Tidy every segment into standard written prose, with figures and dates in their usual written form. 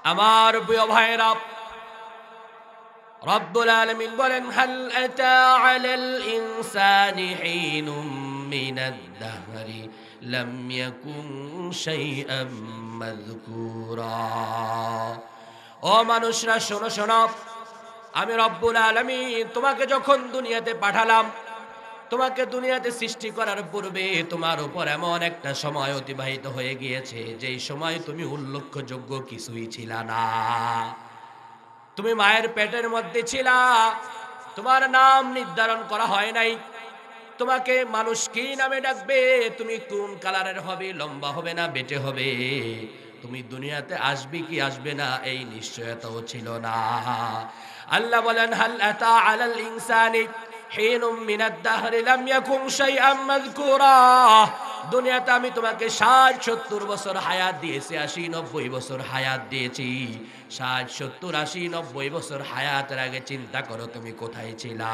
আমার প্রিয় ভাইরা, রব্বুল আলামিন বলেন, হাল আতা আলাল ইনসানি হিনুম মিনাদ দাহরি লাম ইয়াকুন শাইআম মাযকুরা। ও মানুষরা শোনো শোনো, আমি রব্বুল আলামিন তোমাকে যখন দুনিয়াতে পাঠালাম, তোমাকে দুনিয়াতে সৃষ্টি করার পূর্বে তোমার উপর এমন একটা সময় অতিবাহিত হয়ে গিয়েছে যেই সময় তুমি উল্লেখযোগ্য কিছুই ছিলা না। তুমি মায়ের পেটের মধ্যে ছিলা, তোমার নাম নির্ধারণ করা হয় নাই। তোমাকে মানুষ কি নামে ডাকবে, তুমি কোন কালারের হবে, লম্বা হবে না বেটে হবে, তুমি দুনিয়াতে আসবে কি আসবে না এই নিশ্চয়তাও ছিল না। আল্লাহ বলেন, হাল আতা আলাল ইনসানি হিনুম মিনাদ দাহরি লাম ইয়াকুন শাইআম মাযকুরা। দুনিয়াতে আমি তোমাকে 60-70 বছর হায়াত দিয়েছি, 80-90 বছর হায়াত দিয়েছি। 60-70-80-90 বছর হায়াতের আগে চিন্তা করো তুমি কোথায় ছিলা।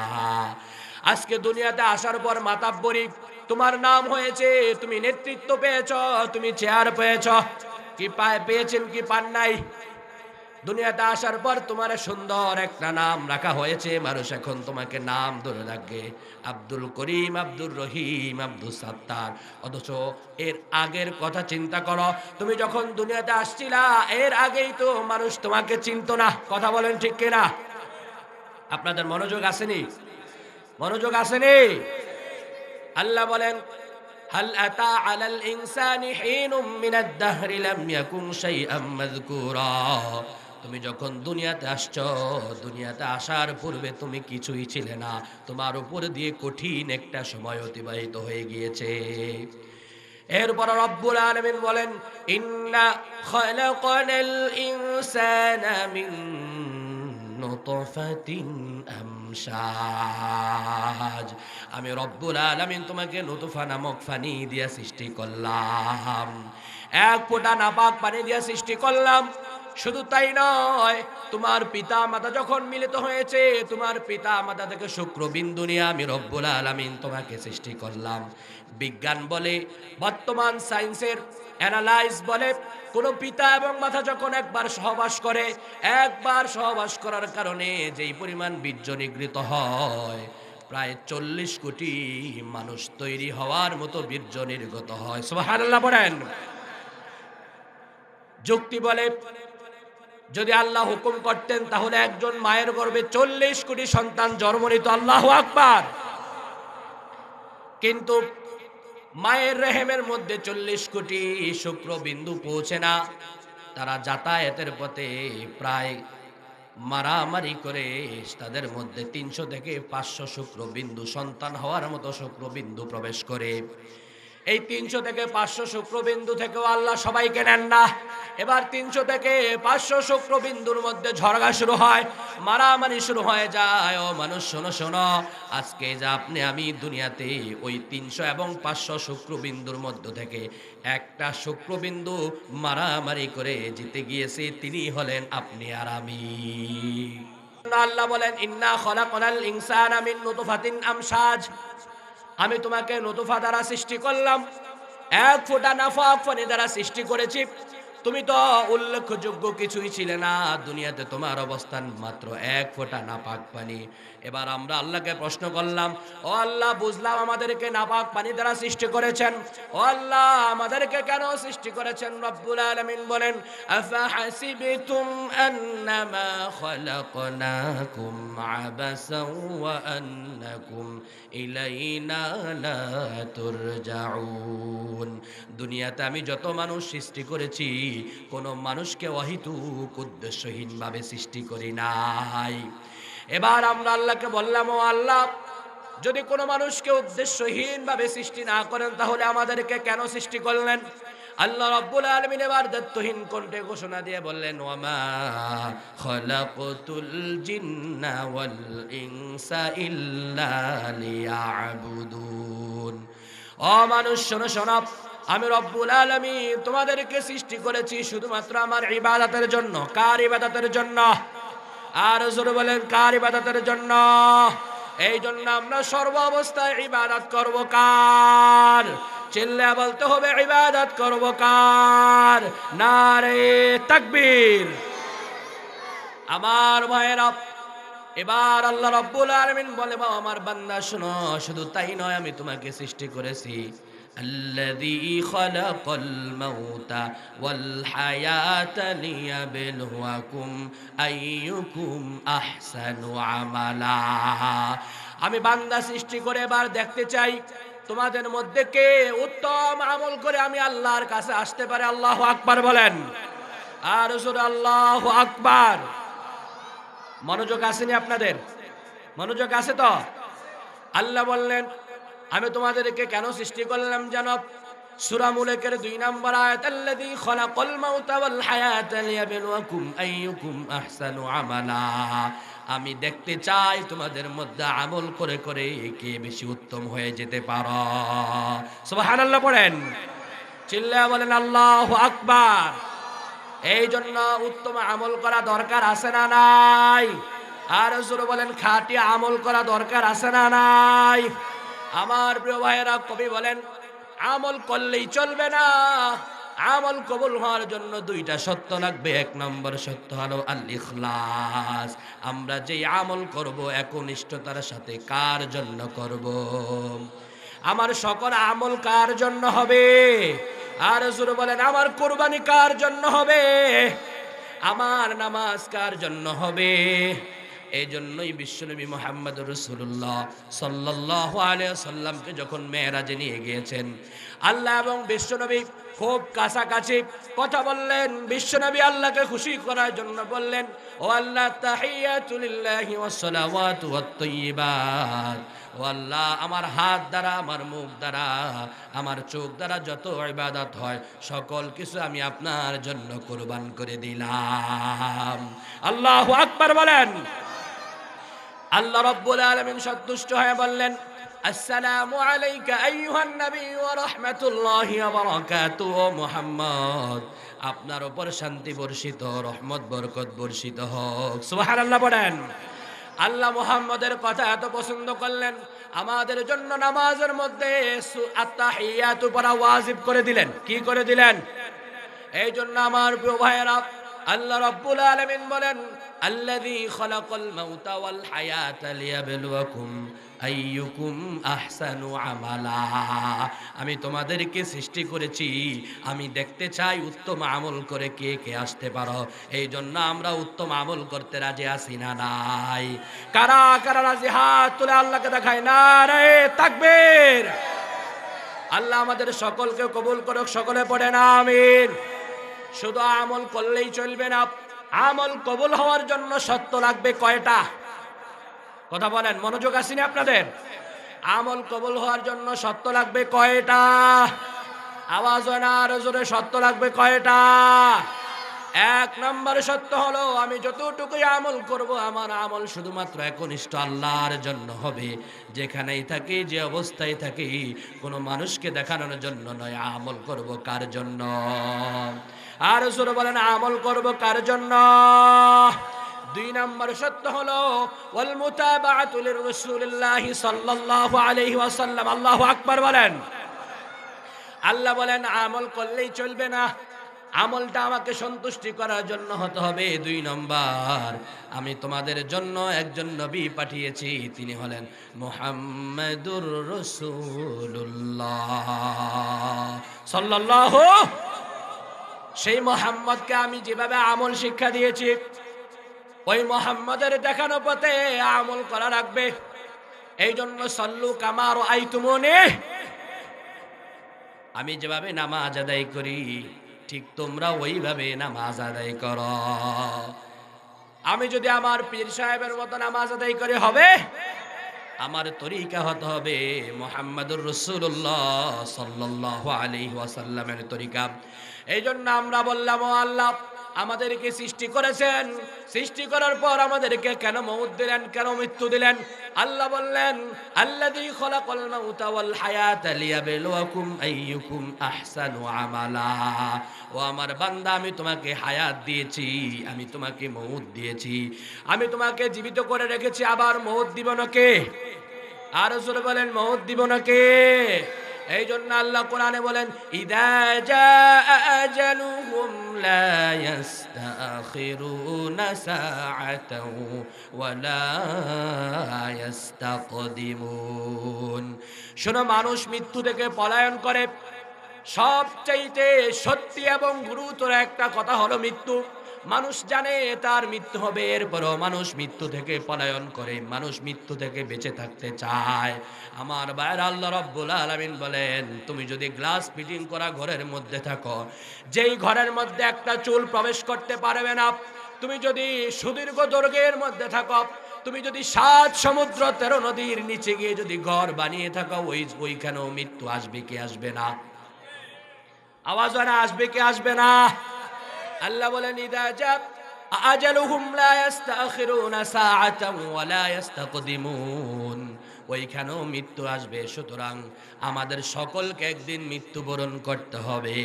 আজকে দুনিয়াতে আসার পর মাতাব্বরি তোমার নাম হয়েছে, তুমি নেতৃত্ব পেয়েছ, তুমি চেয়ার পেয়েছ, কি পেয়েছেন কি পান নাই। দুনিয়াতে আসার পর তোমার সুন্দর একটা নাম রাখা হয়েছে, মানুষ এখন তোমাকে নাম ধরে রাখে, আব্দুল করিম, আব্দুর রহিম, আব্দুল সাত্তার। অথচ এর আগের কথা চিন্তা করো, তুমি যখন দুনিয়াতে আসছিলা এর আগেই তো মানুষ তোমাকে চিনতো না। কথা বলেন ঠিক কিনা? আপনাদের মনোযোগ আসেনি? মনোযোগ আসেনি? আল্লাহ বলেন, হাল আতা আলাল ইনসানি হিনুম মিনাদ দাহরি লাম ইয়াকুন শাইআম মাযকুরা। তুমি যখন দুনিয়াতে আসছো, দুনিয়াতে আসার পূর্বে তুমি কিছুই ছিলে না, তোমার উপর দিয়ে কঠিন একটা সময় অতিবাহিত হয়ে গিয়েছে। এরপর রব্বুল আলামিন বলেন, ইন্না খালাকানাল ইনসানা মিন নুতফাতিন আমশাজ। আমি রব্বুল আলামিন তোমাকে নুতফা নামক পানি দিয়া সৃষ্টি করলাম, এক ফোঁটা নাপাক পানি দিয়া সৃষ্টি করলাম। শুধু তাই নয়, তোমার পিতা মাতা যখন মিলিত হয়েছে, তোমার পিতা মাতা থেকে শুক্রবিন্দু নিয়ে আমি রব্বুল আলামিন তোমাকে সৃষ্টি করলাম। বিজ্ঞান বলে, বর্তমান সায়েন্সের অ্যানালাইজ বলে, কোন পিতা এবং মাতা যখন একবার সহবাস করার কারণে যেই পরিমাণ বীর্য নিগৃহীত হয়, প্রায় 40 কোটি মানুষ তৈরি হওয়ার মতো বীর্য নির্গত হয়। সুবহানাল্লাহ বলেন। যুক্তি বলে, যদি আল্লাহ হুকুম করতেন তাহলে একজন মায়ের গর্ভে 40 কোটি সন্তান জন্ম নিত। আল্লাহু আকবার। কিন্তু মায়ের রেহেমের মধ্যে 40 কোটি শুক্রবিন্দু পৌঁছে না। তারা যাতায়াতের পথে প্রায় মারামারি করে তাদের মধ্যে 300 থেকে 500 শুক্রবিন্দু, সন্তান হওয়ার মতো শুক্রবিন্দু প্রবেশ করে। এই 300 থেকে 500 শুক্রবিন্দু থেকেও আল্লাহ সবাইকে নেন না। এবার 300 থেকে 500 শুক্রবিন্দুর মধ্যে ঝগড়া শুরু হয়, মারামারি শুরু হয়ে যায়। ও মানুষ শোনো শোনো, আজকে যা আপনি আমি দুনিয়াতে ওই 300 এবং 500 শুক্রবিন্দুর মধ্য থেকে একটা শুক্রবিন্দু মারামারি করে জিতে গিয়েছে, তিনি হলেন আপনি আর আমি। আল্লাহ বলেন, ইন্না খলাকনাল ইনসানা মিন নুতফাতিন আমশাজ। আমি তোমাকে নুতফা দ্বারা সৃষ্টি করলাম, এক ফোঁটা নাফাক পানি দ্বারা সৃষ্টি করেছি। তুমি তো উল্লেখযোগ্য কিছুই ছিলে না, দুনিয়াতে তোমার অবস্থান মাত্র এক ফোঁটা নাপাক পানি। এবার আমরা আল্লাহকে প্রশ্ন করলাম, ও আল্লাহ, বুঝলাম আমাদেরকে নাপাক পানি দ্বারা সৃষ্টি করেছেন, ও আল্লাহ আমাদেরকে কেন সৃষ্টি করেছেন? রব্বুল আলামিন বলেন, আফাহাসিবতুম আন্নামা খালাকনাকুম আবাসাও ওয়া আন্নাকুম ইলাইনা লা তুরজাউন। দুনিয়াতে আমি যত মানুষ সৃষ্টি করেছি, কোন মানুষকে অহেতুক উদ্দেশ্যহীনভাবে সৃষ্টি করি নাই। এবার আমরা আল্লাহকে বললাম, ও আল্লাহ, যদি কোনো মানুষকে উদ্দেশ্যহীনভাবে সৃষ্টি না করেন তাহলে আমাদেরকে কেন সৃষ্টি করলেন? আল্লাহ রাব্বুল আলামিন এবার দায়িত্বহীন কণ্ঠে ঘোষণা দিয়ে বললেন, ওয়ামা খালাকতুল জিন্না ওয়াল ইনসা ইল্লা লিয়াবুদুন। ও মানুষ শোনো শোনো, আমি রব্বুল আলামিন তোমাদেরকে সৃষ্টি করেছি শুধুমাত্র আমার ইবাদতের জন্য। কার ইবাদতের জন্য? আর জোরে বলেন, কার ইবাদতের জন্য? এই জন্য আমরা সর্ব অবস্থায় ইবাদত করব কার? চিল্লা বলতে হবে, ইবাদত করব কার? নারে তাকবীর। আমার ভাইয়েরা, এবার আল্লাহ রাব্বুল আলামিন বলে, বাবা আমার বান্দা শোনো, শুধু তাই নয়, আমি তোমাকে সৃষ্টি করেছি আল্লাযী খালাকাল মাউতা ওয়াল হায়াতা লিয়াবলুয়াকুম আইয়ুকুম আহসানু আমালা। আমি বান্দা সৃষ্টি করে এবার দেখতে চাই তোমাদের মধ্যে কে উত্তম আমল করে আমি আল্লাহর কাছে আসতে পারে। আল্লাহু আকবার বলেন, আর জোরে আল্লাহু আকবার। মনোযোগ আসেনি আপনাদের? মনোযোগ আছে তো? আল্লাহ বললেন আমি তোমাদেরকে কেন সৃষ্টি করলাম জানো? সূরা মুলকের 2 নম্বর আয়াত, আল্লাযী খালাকাল মাউতা ওয়াল হায়াতা লিয়াবলুয়াকুম আইয়ুকুম আহসানু আমালা। আমি দেখতে চাই তোমাদের মধ্যে আমল করে করে কে বেশি উত্তম হয়ে যেতে পারো। সুবহানাল্লাহ পড়েন, চিল্লায়া বলেন আল্লাহু আকবার। এই জন্য উত্তম আমল করা দরকার আছে না নাই? আর জোরে বলেন, খাঁটি আমল করা দরকার আছে না নাই? আমার প্রিয় ভাইয়েরা, কবি বলেন আমল করলেই চলবে না, আমল কবুল হওয়ার জন্য 2টা শর্ত লাগবে। 1 নম্বর শর্ত হলো আল ইখলাস। আমরা যেই আমল করব একনিষ্ঠতার সাথে কার জন্য করব? আমার সকল আমল কার জন্য হবে? আর জোরে বলেন, আমার কুরবানি কার জন্য হবে? আমার নামাজ কার জন্য হবে? এই জন্যই বিশ্বনবী মুহাম্মদুর রাসূলুল্লাহ সাল্লাল্লাহু আলাইহি ওয়াসাল্লামকে যখন মেরাজে নিয়ে গিয়েছেন, আল্লাহ এবং বিশ্বনবী খুব কাছাকাছি কথা বললেন। বিশ্বনবী আল্লাহকে খুশি করার জন্য বললেন, ও আল্লাহ, তাহিয়াতু লিল্লাহি ওয়াস সালাওয়াতু ওয়াত তাইয়্যিবাত। ও আল্লাহ, আমার হাত দ্বারা, আমার মুখ দ্বারা, আমার চোখ দ্বারা যত ইবাদত হয় সকল কিছু আমি আপনার জন্য কুরবান করে দিলাম। আল্লাহু আকবার বলেন। আল্লাহ রাব্বুল আলামিন সন্তুষ্ট হয়ে বললেন, আসসালামু আলাইকা আইয়ুহান নবী ওয়া রাহমাতুল্লাহি ওয়া বারাকাতুহু। মুহাম্মদ, আপনার উপর শান্তি বর্ষিত, রহমত বরকত বর্ষিত হোক। সুবহানাল্লাহ পড়েন। আল্লাহ মুহাম্মদের কথা এত পছন্দ করলেন, আমাদের জন্য নামাজের মধ্যে আত-তাহিয়াতু পড়া ওয়াজিব করে দিলেন। কি করে দিলেন? এই জন্য আমার প্রিয় ভাইয়েরা, আল্লাহ রাব্বুল আলামিন বলেন, আল্লাযী খালাকাল মাউতা ওয়াল হায়াতা লিয়াবলুয়াকুম আইয়ুকুম আহসানু আমালা। আমি তোমাদেরকে সৃষ্টি করেছি, আমি দেখতে চাই উত্তম আমল করে কে কে আসতে পারো। এই জন্য আমরা উত্তম আমল করতে রাজি আছি না নাই? কারা কারা রাজি? হাত তুলে আল্লাহকে দেখায় নারে তাকবীর। আল্লাহ আমাদের সকলকে কবুল করুক, সকলে পড়েন আমিন। শুধু আমল করলেই চলবে না, আমল কবুল হওয়ার জন্য শর্ত লাগবে কয়টা? কথা বলেন, মনোযোগ আসেনি আপনাদের? আমল কবুল হওয়ার জন্য শর্ত লাগবে কয়টা? আওয়াজ হয় না, আরো জোরে, শর্ত লাগবে কয়টা? 1 নম্বর শর্ত হলো, আমি যতটুকুই আমল করব আমার আমল শুধুমাত্র একনিষ্ঠ আল্লাহর জন্য হবে। যেখানেই থাকি, যে অবস্থায় থাকি, কোনো মানুষকে দেখানোর জন্য নয়। আমল করব কার জন্য? আর জোরে বলেন, আমল করব কার জন্য? 2 নম্বর শর্ত হলো ওয়াল মুতাবাআতু লিরাসূলিল্লাহি সাল্লাল্লাহু আলাইহি ওয়াসাল্লাম। আল্লাহু আকবার বলেন। আল্লাহ বলেন আমল করলেই চলবে না, আমলটা আমাকে সন্তুষ্টি করার জন্য হতে হবে। 2 নম্বর, আমি তোমাদের জন্য একজন নবী পাঠিয়েছি, তিনি হলেন মুহাম্মাদুর রাসূলুল্লাহ সাল্লাল্লাহু। সেই মুহাম্মদকে আমি যেভাবে আমল শিক্ষা দিয়েছি, ওই মুহাম্মদের দেখানো পথে আমল করা রাখবে। এই জন্য সল্লু কামা রাআইতুমুনি, আমি যেভাবে নামাজ আদায় করি ঠিক তোমরা ওইভাবে নামাজ আদায় করো। আমি যদি আমার পীর সাহেবের মতো নামাজ আদায় করে হবে? আমার তরিকা হতে হবে মুহাম্মাদুর রাসূলুল্লাহ সাল্লাল্লাহু আলাইহি ওয়াসাল্লামের তরিকা। এই জন্য আমরা বললাম, ও আল্লাহ, আমাদেরকে সৃষ্টি করেছেন, সৃষ্টি করার পর আমাদেরকে কেন মউত দিলেন, কেন মৃত্যু দিলেন? আল্লাহ বললেন, আল্লাযী খালাকাল মাউতা ওয়াল হায়াতা লিয়াবলুয়াকুম আইয়ুকুম আহসানু আমালা। ও আমার বান্দা, আমি তোমাকে হায়াত দিয়েছি, আমি তোমাকে মউত দিয়েছি, আমি তোমাকে জীবিত করে রেখেছি, আবার মউত দিব না কে? আর জোরে বলেন, মউত দিব না কে? এই জন্য আল্লাহ কোরআনে বলেন ইদা জাআ আজালুহুম লা ইস্তাখিরুনা সাআতাও ওয়া লা ইস্তাকদিমুন। শোনো, মানুষ মৃত্যু থেকে পলায়ন করে। সবচাইতে সত্যি এবং গুরুতর একটা কথা হলো মৃত্যু। মানুষ জানে তার মৃত্যু হবে, এরপরও মানুষ মৃত্যু থেকে পলায়ন করে, মানুষ মৃত্যু থেকে বেঁচে থাকতে চায়। আমার ভাইয়েরা, আল্লাহ রাব্বুল আলামিন বলেন, তুমি যদি গ্লাস ফিটিং করা ঘরের মধ্যে থাকো, যেই ঘরের মধ্যে একটা চুল প্রবেশ করতে পারবে না, তুমি যদি সুদীর্ঘ দৈর্ঘ্যের মধ্যে থাকো, তুমি যদি 7 সমুদ্র 13 নদীর নিচে গিয়ে যদি ঘর বানিয়ে থাকো, ওইখানেও মৃত্যু আসবে কি আসবে না? আওয়াজ হয় না, আসবে কি আসবে না? আল্লাহ বলেন ইদা জা আজালুহুম লা ইস্তাখিরুনা সাআতান ওয়া লা ইস্তাকদিমুন। ওইখানেও মৃত্যু আসবে। সুতরাং আমাদের সকলকে একদিন মৃত্যুবরণ করতে হবে।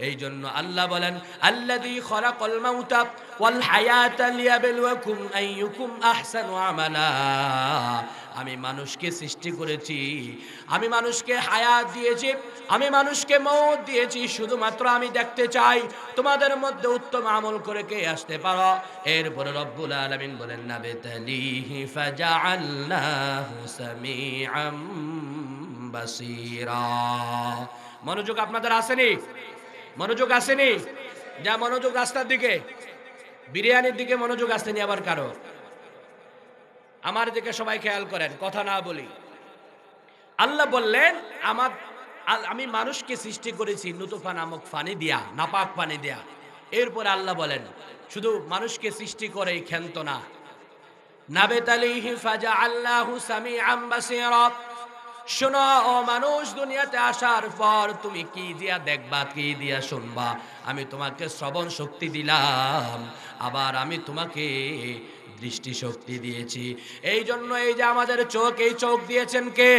এই জন্য আল্লাহ বলেন আল্লাযী খালাকাল মাউতা ওয়াল হায়াতা লিয়াবলুয়াকুম আইয়ুকুম আহসানু আমালা। আমি মানুষকে সৃষ্টি করেছি, আমি মানুষকে হায়াত দিয়েছি, আমি মানুষকে মওত দিয়েছি, শুধুমাত্র আমি দেখতে চাই তোমাদের মধ্যে উত্তম আমল করে কে আসতে পারো। এরপরে রব্বুল আলামিন বলেন নাবতালিহি ফাজআলনাহু সামিআম বাসীরা। মনোযোগ আপনাদের আসেনি? মনোযোগ আসেনি? যা মনোযোগ রাস্তার দিকে, বিরিয়ানির দিকে মনোযোগ আসেনি আবার কারো? আমার দিকে সবাই খেয়াল করেন, কথা না বলি। আল্লাহ বললেন আমি মানুষকে সৃষ্টি করেছি নুতফা নামক পানি দিয়া, নাপাক পানি দিয়া। এরপর আল্লাহ বলেন শুধু মানুষকে সৃষ্টি করেই ক্ষান্ত না, নাবতালিহি ফাজআলনাহু সামিআম বাসীরা। শোনো ও মানুষ, দুনিয়াতে আসার পর তুমি কি দিয়া দেখবা, কি দিয়া শুনবা? আমি তোমাকে শ্রবণ শক্তি দিলাম, আবার আমি তোমাকে দৃষ্টি শক্তি দিয়েছি। এই জন্য এই যে আমাদের চোখ, এই চোখ দিয়েছেন কে?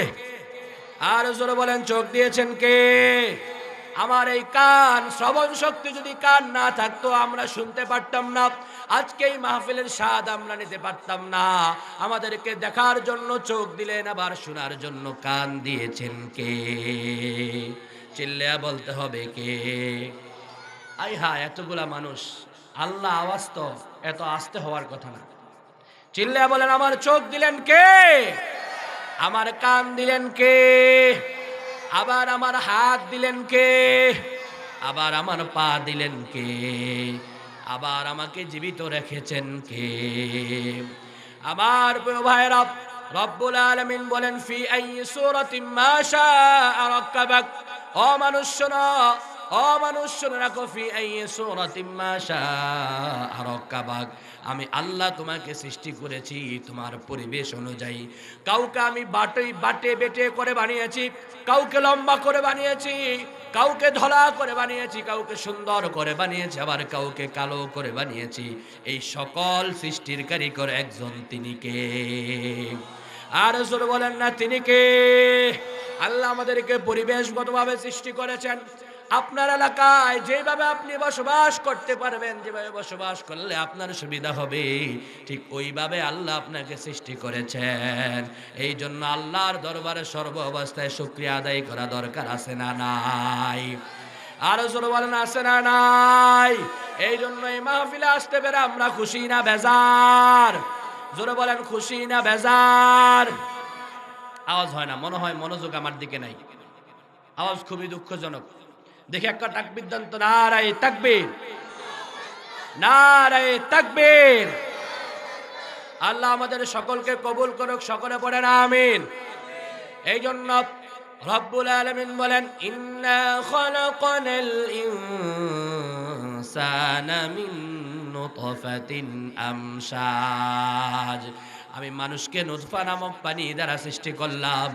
আর জোরে বলেন, চোখ দিয়েছেন কে? আমার এই কান, শ্রবণ শক্তি যদি কান না থাকতো আমরা শুনতে পারতাম না, আজকে এই মাহফিলের স্বাদ আমরা নিতে পারতাম না। আমাদেরকে দেখার জন্য চোখ দিলেন, আবার শোনার জন্য কান দিয়েছেন কে? চিল্লায়া বলতে হবে কে? আই হা, এতগুলা মানুষ, আল্লাহ আওয়াজ তো এত আস্তে হওয়ার কথা না। চিল্লায়া বলেন, আমার চোখ দিলেন কে? আমার কান দিলেন কে? আবার আমার হাত দিলেন কে? আবার আমার পা দিলেন কে? আবার আমাকে জীবিত রেখেছেন কে? আমার প্রিয় ভাইরা, রব্বুল আলামিন বলেন ফি আইয়ি সূরাতিন মা শাআ রাক্কাবাক। ও মানুষ শোনো, ও মানুষ শোনো রাখো, ফি আইয়ি সূরাতিন মা শাআ রাক্কাবাক। আমি আল্লাহ তোমাকে সৃষ্টি করেছি তোমার পরিবেশ অনুযায়ী। কাউকে আমি বাটে বেটে করে বানিয়েছি, কাউকে লম্বা করে বানিয়েছি, কাউকে ধলা করে বানিয়েছি, কাউকে সুন্দর করে বানিয়েছি, আবার কাউকে কালো করে বানিয়েছি। এই সকল সৃষ্টির কারিগর একজন, তিনি কে? আর জোরে বলেন না, তিনি কে? আল্লাহ আমাদেরকে পরিবেশগতভাবে সৃষ্টি করেছেন। আপনার এলাকায় যেভাবে আপনি বসবাস করতে পারবেন, যেভাবে বসবাস করলে আপনার সুবিধা হবে, ঠিক ওইভাবে আল্লাহ আপনাকে সৃষ্টি করেছেন। এই জন্য আল্লাহর দরবারে সর্ব অবস্থায় শুকরিয়া আদায় করা দরকার, আছে না নাই? আরো জোরে বলেন, আছে না নাই? এই জন্য এই মাহফিলে আসতে পেরে আমরা খুশি না বেজার? জোরে বলেন, খুশি না বেজার? আওয়াজ হয় না, মনে হয় মনোযোগ আমার দিকে নাই। আওয়াজ খুবই দুঃখজনক। দেখি একটা তাকবীর দেন তো। নারায়ে তাকবীর, নারায়ে তাকবীর। আল্লাহ আমাদের সকলকে কবুল করুক, সকলে পড়েন আমিন। এই জন্য রব্বুল আলামিন বলেন ইন্না খালাকানাল ইনসানা মিন নুতফাতিন আমশাজ। আমি মানুষকে নুতফা নামক পানি দ্বারা সৃষ্টি করলাম।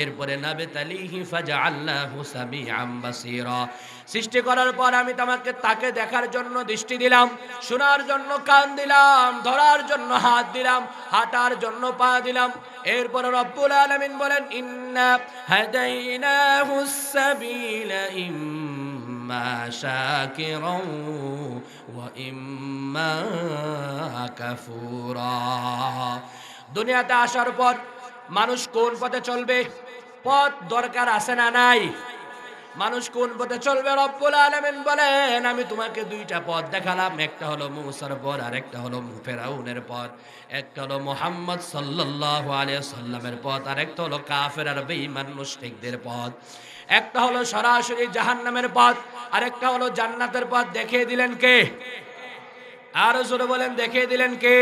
এরপরে নাবতালিহি ফাজআলনাহু সামিআম বাসীরা। সৃষ্টি করার পর আমি তাকে দেখার জন্য দৃষ্টি দিলাম, শোনার জন্য কান দিলাম, ধরার জন্য হাত দিলাম, হাঁটার জন্য পা দিলাম। এরপর রব্বুল আলামিন বলেন ইন্না হাদাইনাহুস সাবিলা ইম্মা শাকিরাও ওয়া ইম্মা কাফুরা। দুনিয়াতে আসার পর মানুষ কোন পথে চলবে? পথ দরকার, আছে না নাই? মানুষ কোন পথে চলবে? রব্বুল আলামিন বলেন আমি তোমাকে দুইটা পথ দেখালাম, একটা হলো মূসার পথ আর একটা হলো ফেরাউনের পথ। একটা হলো মুহাম্মদ সাল্লাল্লাহু আলাইহি সাল্লামের পথ আর একটা হলো কাফের আর বেঈমান মুশরিকদের পথ। একটা হলো সরাসরি জাহান্নামের পথ আর একটা হলো জান্নাতের পথ। দেখিয়ে দিলেন কে? আরো জোরে বলেন, দেখিয়ে দিলেন কে?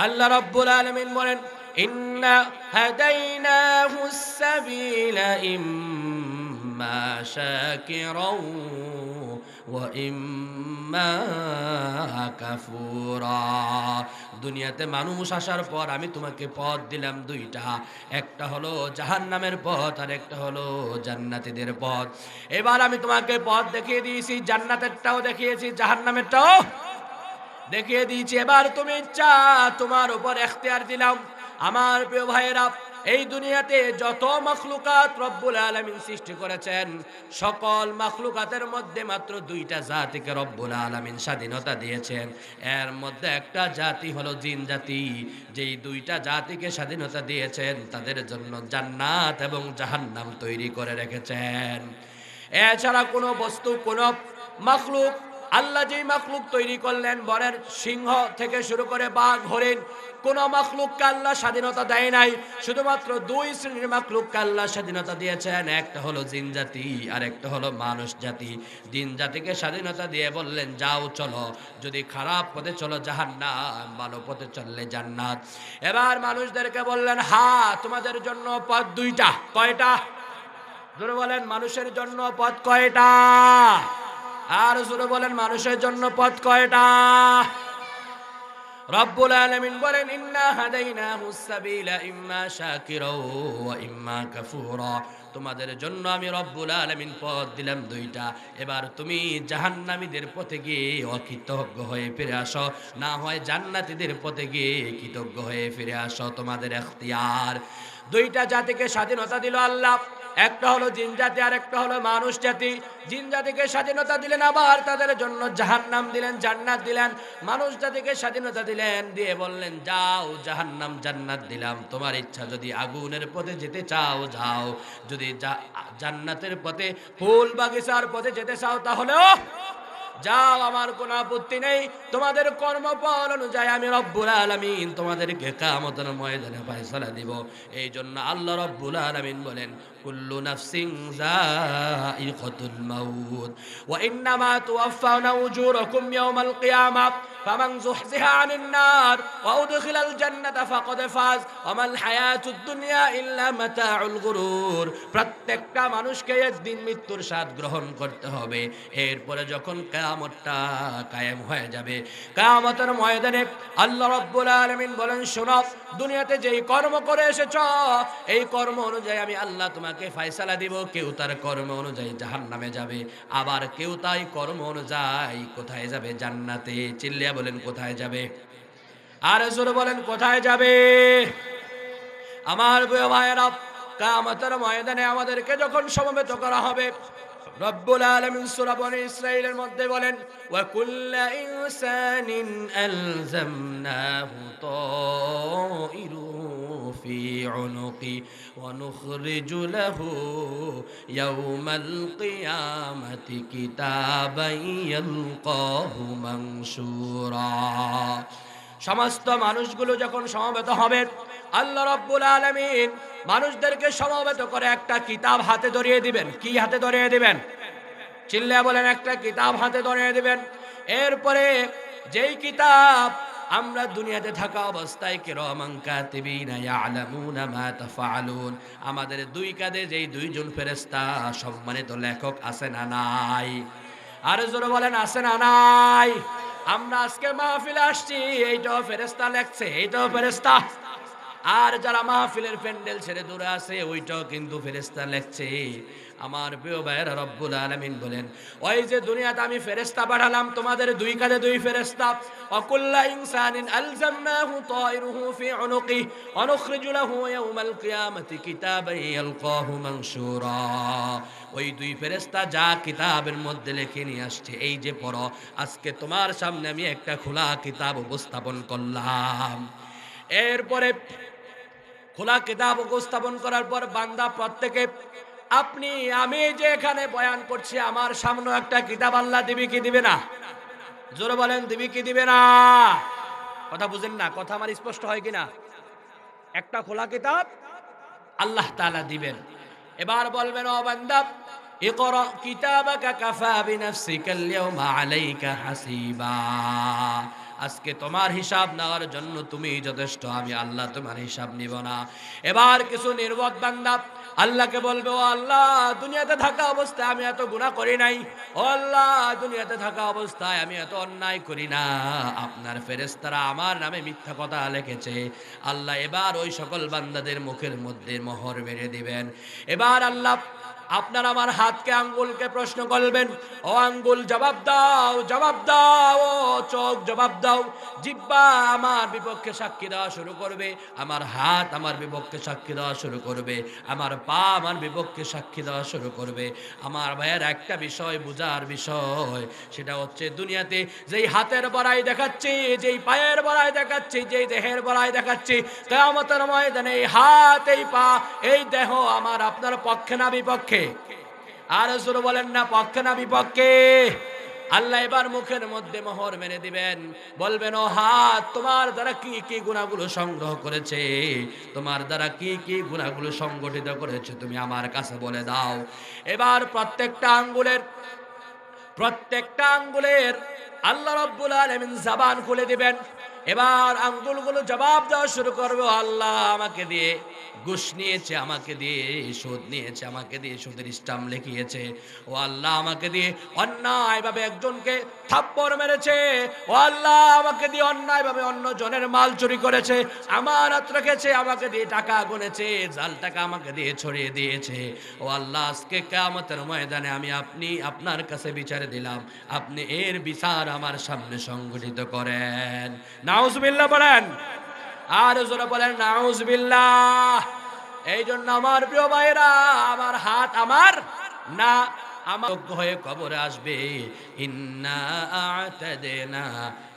আল্লাহ রাব্বুল আলামিন বলেন ইন্না হাদাইনাহুস সাবিলা ইম্মা শাকিরাও ওয়া ইম্মা কাফুরা। দুনিয়াতে মানুষ আসার পর আমি তোমাকে পথ দিলাম দুইটা, একটা হলো জাহান্নামের পথ আর একটা হলো জান্নাতীদের পথ। এবার আমি তোমাকে পথ দেখিয়ে দিয়েছি, জান্নাতেরটাও দেখিয়েছি, জাহান্নামেরটাও দেখিয়ে দিয়েছি। এবার তুমি ইচ্ছা তোমার উপর এখতিয়ার দিলাম। আমার প্রিয় ভাইয়েরা, এই দুনিয়াতে যত মাখলুকাত রব্বুল আলামিন সৃষ্টি করেছেন, সকল মাখলুকাতের মধ্যে মাত্র দুইটা জাতিকে রব্বুল আলামিন স্বাধীনতা দিয়েছেন। এর মধ্যে একটা জাতি হলো জিন জাতি। যেই দুইটা জাতিকে স্বাধীনতা দিয়েছেন তাদের জন্য জান্নাত এবং জাহান্নাম তৈরি করে রেখেছেন। এছাড়া কোনো বস্তু, কোনো মাখলুক, আল্লাহ যেই মাখলুক তৈরি করলেন, বনের সিংহ থেকে শুরু করে বাঘ, হরিণ, কোন মাখলুককে আল্লাহ স্বাধীনতা দেয় নাই। শুধুমাত্র দুই শ্রেণীর মাখলুককে আল্লাহ স্বাধীনতা দিয়েছেন, একটা হলো জিন জাতি আর একটা হলো মানুষ জাতি। জিন জাতিকে স্বাধীনতা দিয়ে বললেন যাও চলো, যদি খারাপ পথে চলো জাহান্নাম, ভালো পথে চললে জান্নাত। এবার মানুষদেরকে বললেন হ্যাঁ তোমাদের জন্য পথ দুইটা। কয়টা? জোরে বলেন, মানুষের জন্য পথ কয়টা? আর জোরে বলেন, মানুষের জন্য পথ কয়টা? রব্বুল আলামিন বলেন ইন্না হাদাইনাহুস সাবিলা ইম্মা শাকিরা ওয়া ইম্মা কাফুরা। তোমাদের জন্য আমি রব্বুল আলামিন পথ দিলাম দুইটা। এবার তুমি জাহান্নামীদের পথে গিয়ে অকৃতজ্ঞ হয়ে ফিরে আসো, না হয় জান্নাতীদের পথে গিয়ে কৃতজ্ঞ হয়ে ফিরে আসো। তোমাদের এখতিয়ার। দুইটা জাতিকে স্বাধীনতা দিল আল্লাহ, একটা হলো জিন জাতি আর একটা হলো মানুষ জাতি। জিন জাতিকে স্বাধীনতা দিলেন, আবার তাদের জন্য জাহান্নাম দিলেন, জান্নাত দিলেন। মানুষ জাতিকে স্বাধীনতা দিলেন, দিয়ে বললেন যাও জাহান্নাম জান্নাত দিলাম, তোমার ইচ্ছা যদি আগুনের পথে যেতে চাও যাও, যদি জান্নাতের পথে ফুল বাগিচার পথে যেতে চাও তাহলেও যাও, আমার কোনো আপত্তি নেই। তোমাদের কর্মফল অনুযায়ী আমি রব্বুল আলামিন তোমাদেরকে কিয়ামতের ময়দানে ফয়সালা দিব। এই জন্য আল্লাহ রব্বুল আলামিন বলেন কুল্লু নাফসিন যায়িকাতুল মাউত ওয়া ইন্নামা তুওয়াফাউনা উজুরাকুম ইয়াওমাল কিয়ামাহ ফামান যুহজিহা আনিন নার ওয়া উদখিলাল জান্নাতা ফাকাদ ফাজ ওয়া মাল হায়াতুদ দুনিয়া ইল্লা মাতাউল গুরুর। প্রত্যেকটা মানুষকে একদিন মৃত্যুর স্বাদ গ্রহণ করতে হবে। এরপরে যখন কিয়ামতটা কায়েম হয়ে যাবে, কিয়ামতের ময়দানে আল্লাহ রাব্বুল আলামিন বলেন শোনো, দুনিয়াতে যেই কর্ম করে এসেছো এই কর্ম অনুযায়ী আমি আল্লাহ তোমাকে ফয়সালা দিব। কেউ তার কর্ম অনুযায়ী জাহান্নামে যাবে, আবার কেউ তাই কর্ম অনুযায়ী কোথায় যাবে? জান্নাতে। চিল্লিয়া বলেন কোথায় যাবে? আর জোরে বলেন কোথায় যাবে? আমার প্রিয় ভাইয়েরা, কিয়ামতের ময়দানে আমাদেরকে যখন সমবেত করা হবে, রব্বুল আলামিন সূরা বনী ইসরাঈলের মধ্যে বলেন ওয়া কুল্লু ইনসানিন আলজামনাহু তাইরু ফি উনুকি ওয়া নুখরিজু লাহু ইয়াওমাল কিয়ামাতি কিতাবান ইয়ালকাহু মানশুরা। সমস্ত মানুষগুলো যখন সমবেত হবে, আল্লাহ রাব্বুল আলামিন মানুষদেরকে সমবেত করে একটা কিতাব হাতে ধরিয়ে দিবেন। কি হাতে ধরিয়ে দিবেন? চিল্লা বলেন, একটা কিতাব হাতে ধরিয়ে দিবেন। এরপরে যেই কিতাব আমরা দুনিয়াতে থাকা অবস্থায় কিরামান কাতিবিনা ইয়ালামুনা মা তাফআলুন, আমাদের দুই কাঁধে যেই দুইজন ফেরেশতা সম্মানিত লেখক আছে না নাই? আর জোরে বলেন আছে না নাই? আমরা আজকে মাহফিলে আসছি, এইটাও ফেরেশতা লেখছে, এইটাও ফেরেশতা। আর যারা মাহফিলের প্যান্ডেল ছেড়ে দূরে আছে ওইটাও কিন্তু ফেরেশতা লেখছে। আমার প্রিয় ভাইয়েরা, রব্বুল আলামিন বলেন ওই যে দুনিয়াতে আমি ফেরেশতা পাঠালাম, তোমাদের দুই কাঁধে দুই ফেরেশতা। ওয়াকুল্লা ইনসানিন আলজামনাহু তাইরুহু ফি উনুকি ওয়া নুখরিজু লাহু ইয়াওমাল কিয়ামাতি কিতাবান ইয়ালকাহু মানশুরা। ওই দুই ফেরেশতা যা কিতাবের মধ্যে লিখে নিয়ে আসছে, এই যে পড়ো, আজকে তোমার সামনে আমি একটা খোলা কিতাব উপস্থাপন করলাম। এরপরে খোলা কিতাব উপস্থাপন করার পর বান্দা প্রত্যেকে আপনি আমি যে এখানে বয়ান করছি আমার সামনে একটা কিতাব আল্লাহ দিবে কি দিবে না? জোরে বলেন দিবে কি দিবে না? কথা বুঝেন না? কথা আমার স্পষ্ট হয় কিনা? একটা খোলা কিতাব আল্লাহ তাআলা দিবেন। এবার বলবেন ও বান্দা ইকরা কিতাবাকা কাফা বিনাফসিকাল ইয়াওমা আলাইকা হাসিবা। আজকে তোমার হিসাব নেওয়ার জন্য তুমি যথেষ্ট, আমি আল্লাহ তোমার হিসাব নিব না। এবার কিছু নির্বোধ বান্দা আল্লাহকে বলবে ও আল্লাহ দুনিয়াতে থাকা অবস্থায় আমি এত গুনাহ করি নাই, ও আল্লাহ দুনিয়াতে থাকা অবস্থায় আমি এত অন্যায় করি না, আপনার ফেরেশতারা আমার নামে মিথ্যা কথা লিখেছে। আল্লাহ এবার ওই সকল বান্দাদের মুখের মধ্যে মোহর মেরে দিবেন। এবার আল্লাহ আপনার আমার হাতকে আঙ্গুলকে প্রশ্ন করবেন, ও আঙ্গুল জবাব দাও, জবাব দাও, ও চোখ জবাব দাও। জিহ্বা আমার বিপক্ষে সাক্ষী দেওয়া শুরু করবে, আমার হাত আমার বিপক্ষে সাক্ষী দেওয়া শুরু করবে, আমার পা আমার বিপক্ষে সাক্ষী দেওয়া শুরু করবে। আমার ভাইয়ের একটা বিষয় বুঝার বিষয়, সেটা হচ্ছে দুনিয়াতে যেই হাতের বড়াই দেখাচ্ছি, যেই পায়ের বড়াই দেখাচ্ছি, যেই দেহের বড়াই দেখাচ্ছি, কিয়ামতের ময়দানে এই হাত এই পা এই দেহ আমার আপনার পক্ষে না বিপক্ষে? আর জোরে বলেন না পক্ষে না বিপক্ষে? আল্লাহ এবার মুখের মধ্যে মোহর মেরে দিবেন, বলবেন ও হাত তোমার দ্বারা কি কি গুনাহগুলো সংগ্রহ করেছে, তোমার দ্বারা কি কি গুনাহগুলো সংগঠিত করেছে তুমি আমার কাছে বলে দাও। এবার প্রত্যেকটা আঙ্গুলের আল্লাহ রাব্বুল আলামিন জবান খুলে দিবেন। এবার আঙ্গুলগুলো জবাব দেওয়া শুরু করবে, আল্লাহ আমাকে দিয়ে ঘুষ নিয়েছে, আমাকে দিয়ে সুদ নিয়েছে, আমাকে দিয়ে সুদের স্টাম্প লিখিয়েছে, ও আল্লাহ আমাকে দিয়ে অন্যায়ভাবে একজনকে থাপ্পড় মেরেছে, ও আল্লাহ আমাকে দিয়ে অন্যায়ভাবে অন্য জনের মাল চুরি করেছে, আমানত রেখেছে, আমাকে দিয়ে টাকা গুনেছে, জাল টাকা আমাকে দিয়ে ছড়িয়ে দিয়েছে। ও আল্লাহ আজকে কিয়ামতের ময়দানে আমি আপনার কাছে বিচারে দিলাম, আপনি এর বিচার আমার সামনে সংগঠিত করেন। নাউজুবিল্লাহ বলেন, আর জোরে বলেন নাউজুবিল্লাহ। এই জন্য আমার প্রিয় ভাইরা, আমার হাত আমার না, আমার হয়ে কবরে আসবে। ইন্না আ'তাদনা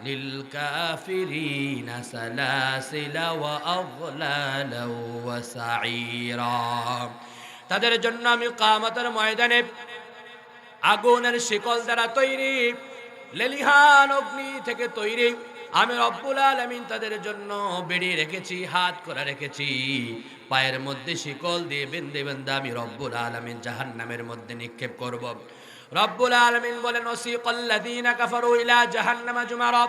লিল কাফিরিনা সালাসিলা ওয়া আগলালা ওয়া সাঈরা। তাদের জন্য আমি কিয়ামতের ময়দানে আগুনের শিকল দ্বারা তৈরি, লেলিহান অগ্নি থেকে তৈরি আমি রব্বুল আলামিন তাদের জন্য বেড়ে রেখেছি, হাত করা রেখেছি, পায়ের মধ্যে শিকল দিয়ে বেঁধে বেঁধে আমি রব্বুল আলামিন জাহান্নামের মধ্যে নিক্ষেপ করব। রব্বুল আলামিন বলেন ওয়াসিকাল্লাযীনা কাফারু ইলা জাহান্নামা যুমারা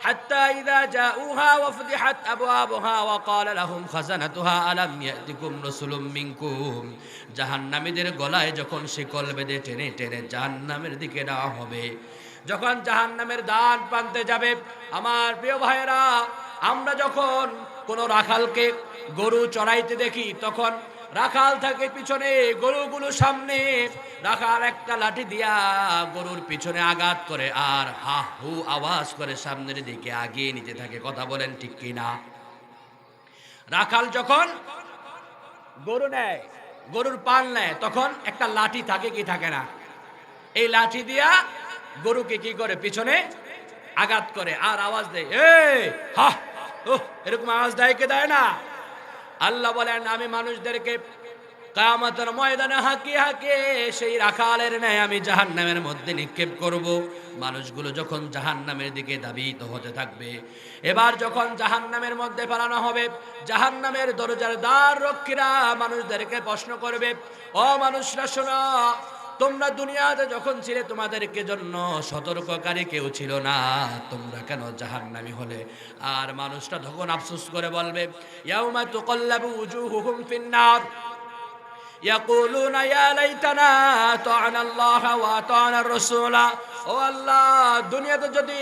হাত্তা ইযা জাউহা ওয়া ফুতিহাত আবওয়াবুহা ওয়া ক্বালা লাহুম খাযানাতুহা আলাম ইয়াতিকুম রাসূলুম মিনকুম। জাহান্নামীদের গলায় যখন শিকল বেঁধে টেনে টেনে জাহান্নামের দিকে নেওয়া হবে, যখন জাহান্নামের দ্বার প্রান্তে যাবে, আমার প্রিয় ভাইয়েরা, আমরা যখন কোনো রাখালকে গরু চড়াইতে দেখি, তখন রাখাল থাকে পিছনে, গরুগুলো সামনে, রাখাল একটা লাঠি দিয়া গরুর পিছনে আঘাত করে আর হা হু আওয়াজ করে সামনের দিকে আগিয়ে নিতে থাকে। কথা বলেন ঠিক কিনা? রাখাল যখন গরু নেয়, গরুর পাল নেয়, তখন একটা লাঠি থাকে কি থাকে না? এই লাঠি দিয়া গরুকে কি করে পিছনে আঘাত করে আর আওয়াজ দেয়, এই হা এরকম আওয়াজ দেয় কে? দেয় না। আল্লাহ বলেন আমি মানুষদেরকে কিয়ামতের ময়দানে হাঁকিয়ে হাঁকিয়ে সেই রাখালের ন্যায় আমি জাহান্নামের মধ্যে নিক্ষেপ করব। মানুষগুলো যখন জাহান্নামের দিকে ধাবিত হতে থাকবে, এবার যখন জাহান্নামের মধ্যে ফেলানো হবে, জাহান্নামের দরজার দ্বার রক্ষীরা মানুষদেরকে প্রশ্ন করবে, ও মানুষরা শোনো, তোমরা দুনিয়াতে যখন ছিলে তোমাদেরকে জন্য সতর্ককারী কেউ ছিল না, তোমরা কেন জাহান্নামী হলে? আর মানুষটা তখন আফসোস করে বলবে, ইয়াউমা তুকাল্লাবু উজুহুহুম ফিন্নার ইয়াকুলুনা ইয়া লাইতানা আতা'না আল্লাহ ওয়া আতা'না আর-রাসূলা। ও আল্লাহ, দুনিয়াতে যদি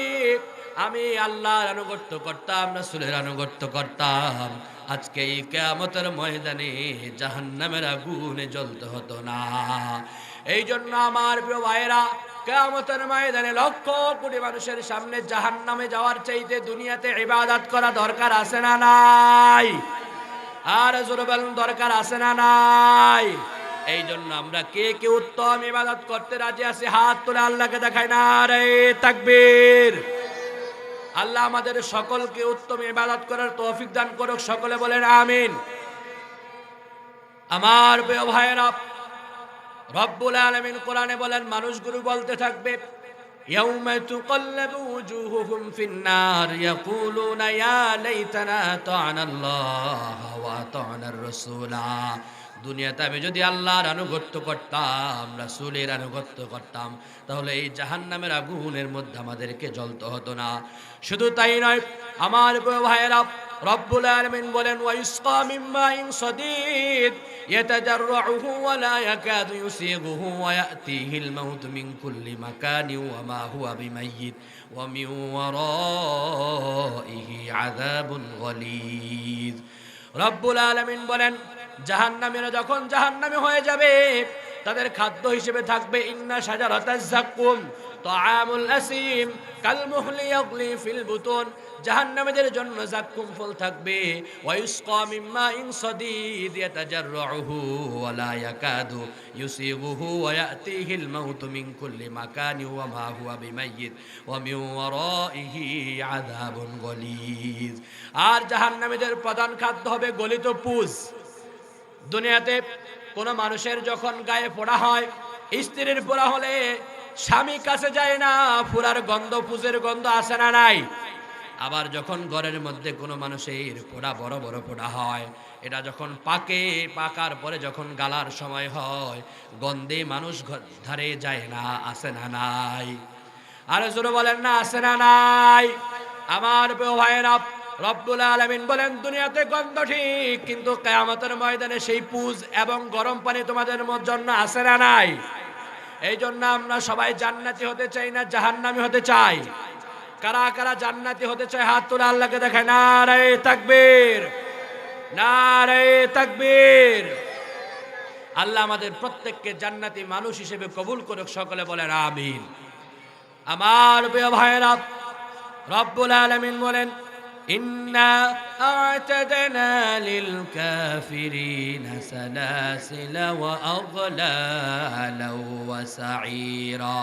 আমি আল্লাহর আনুগত্য করতাম, রাসূলের আনুগত্য করতাম, আজকে এই কিয়ামতের ময়দানে জাহান্নামের আগুনে জ্বলতে হতো না। এই জন্য আমার প্রিয় ভাইয়েরা, কিয়ামতের ময়দানে লক্ষ কোটি মানুষের সামনে জাহান্নামে যাওয়ার চাইতে দুনিয়াতে ইবাদত করা দরকার আছে না নাই? আর জোরে বলুন দরকার আছে না নাই? এই জন্য আমরা কে কে উত্তম ইবাদত করতে রাজি আছি? হাত তুলে আল্লাহকে দেখায় না রে তাকবীর। আল্লাহ আমাদের সকলকে উত্তম ইবাদত করার তৌফিক দান করুক, সকলে বলেন আমিন। আমার প্রিয় ভাইয়েরা, রব্বুল আলামিন কোরআনে বলেন মানুষগুলো বলতে থাকবে ইয়াউমা তুকাল্লাবু ওয়ুজুহুহুম ফিন-নার ইয়াকুলুনা ইয়া লাইতানা আতা'না আল্লাহ ওয়া আতা'নার রাসূলা। দুনিয়াতে আমি যদি আল্লাহর আনুগত্য করতাম, রাসূলের আনুগত্য করতাম, তাহলে এই জাহান্নামের আগুনের মধ্যে আমাদেরকে জ্বলতে হতো না। শুধু তাই নয় আমার ভাইয়েরা, রব্বুল আলামিন বলেন ওয়াইসকা মিন মাইন সাদীদ ইয়াতাজাররুহু ওয়া লা ইয়াকাদু ইউসিগুহু ওয়া ইয়াতিহিল মাউত মিন কুল্লি মাকানিন ওয়া মা হুয়া বিমাইয়িত ওয়া মিন ওয়ারাইহি আযাবুন গালিয। রব্বুল আলামিন বলেন জাহান্নামীরা যখন জাহান্নামী হয়ে যাবে তাদের খাদ্য হিসেবে থাকবে ইন্না শাজারাতাজ যাক্কুম তাআমুল আসিম কালমুহলি ইয়াগলি ফিল বুতুন। জাহান্নামীদের জন্য যাক্কুম ফল থাকবে। ওয়াইসকা মিন মাইন সাদীদ ইয়াতাজাররুহু ওয়া লা ইয়াকাদু ইউসিগুহু ওয়া ইয়াতিহিল মাউত মিন কুল্লি মাকানিন ওয়া মা হুয়া বিমাইয়িত ওয়া মিন ওয়ারাইহি আযাবুন গালিয। আর জাহান্নামীদের প্রধান খাদ্য হবে গলিত পুজ। দুনিয়াতে কোনো মানুষের যখন গায়ে পোড়া হয়, স্ত্রীর পোড়া হলে স্বামী কাছে যায় না, ফুরার গন্ধ, পুজের গন্ধ আসে না নাই? আবার যখন ঘরের মধ্যে কোনো মানুষের পোড়া বড় বড় পোড়া হয়, এটা যখন পাকে, পাকার পরে যখন গালার সময় হয়, গন্ধে মানুষ ধারে যায় না, আসে না নাই? আর জোরে বলেন না আসে না নাই? আমার প্রিয় ভাইয়েরা, রব্বুল আলামিন বলেন দুনিয়াতে গন্ধ ঠিক, কিন্তু কিয়ামতের ময়দানে সেই পুজ এবং গরম পানি তোমাদের জন্য আসে না নাই? এই জন্য আমরা সবাই জান্নাতি হতে চাই না জাহান্নামী হতে চাই? কারা কারা জান্নাতি হতে চায় হাত তুলে আল্লাহকে দেখায়। নারে তাকবীর, নারে তাকবীর। আল্লাহ আমাদের প্রত্যেককে জান্নাতি মানুষ হিসেবে কবুল করুক, সকলে বলেন আমিন। আমার প্রিয় ভাইয়েরা, রব্বুল আলামিন বলেন ইন্না আ'তাদনা লিল কাফিরিনা সালাসিলা ওয়া আগলালা ওয়া সাঈরা।